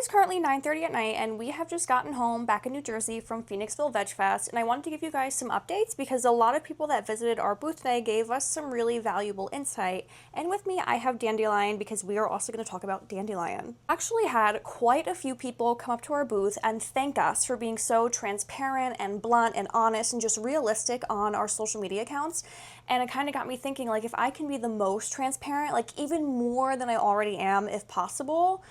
is currently 9:30 at night and we have just gotten home back in New Jersey from Phoenixville Veg Fest, and I wanted to give you guys some updates because a lot of people that visited our booth today gave us some really valuable insight. And with me I have Dandelion because we are also going to talk about Dandelion. Actually had quite a few people come up to our booth and thank us for being so transparent and blunt and honest and just realistic on our social media accounts. And it kind of got me thinking, like, if I can be the most transparent, like even more than I already am if possible,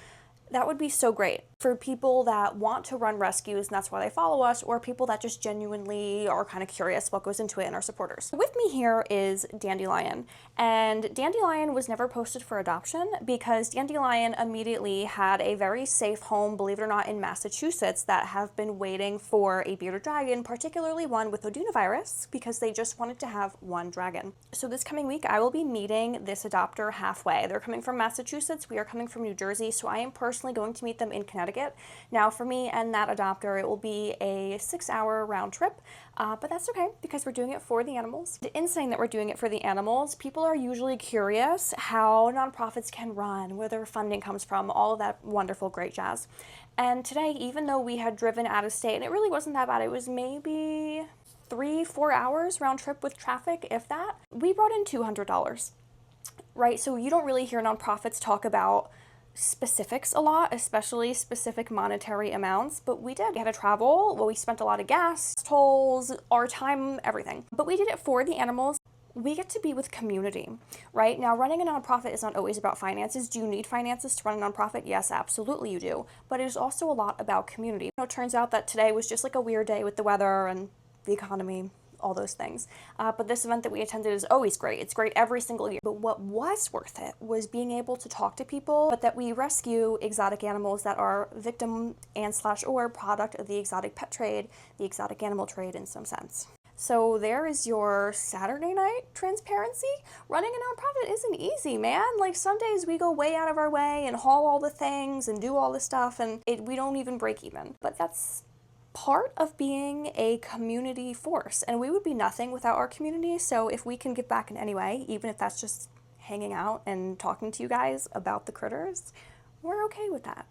that would be so great for people that want to run rescues and that's why they follow us, or people that just genuinely are kind of curious what goes into it and are supporters. With me here is Dandelion, and Dandelion was never posted for adoption because Dandelion immediately had a very safe home, believe it or not, in Massachusetts that have been waiting for a bearded dragon, particularly one with Odinovirus, because they just wanted to have one dragon. So this coming week I will be meeting this adopter halfway. They're coming from Massachusetts, we are coming from New Jersey, so I am personally going to meet them in Connecticut. Now for me and that adopter, it will be a 6-hour round trip, but that's okay because we're doing it for the animals. In saying that we're doing it for the animals, people are usually curious how nonprofits can run, where their funding comes from, all of that wonderful, great jazz. And today, even though we had driven out of state, and it really wasn't that bad, it was maybe 3-4 hours round trip with traffic, if that, we brought in $200, right? So you don't really hear nonprofits talk about specifics a lot, especially specific monetary amounts, but we did. We had to travel, well, we spent a lot of gas, tolls, our time, everything. But we did it for the animals. We get to be with community, right? Now, running a nonprofit is not always about finances. Do you need finances to run a nonprofit? Yes, absolutely you do. But it is also a lot about community. You know, it turns out that today was just like a weird day with the weather and the economy, all those things. But this event that we attended is always great. It's great every single year. But what was worth it was being able to talk to people, but that we rescue exotic animals that are victim and/or product of the exotic pet trade, the exotic animal trade in some sense. So there is your Saturday night transparency. Running a nonprofit isn't easy, man. Like some days we go way out of our way and haul all the things and do all the stuff and we don't even break even. But that's part of being a community force, and we would be nothing without our community. So if we can give back in any way, even if that's just hanging out and talking to you guys about the critters, we're okay with that.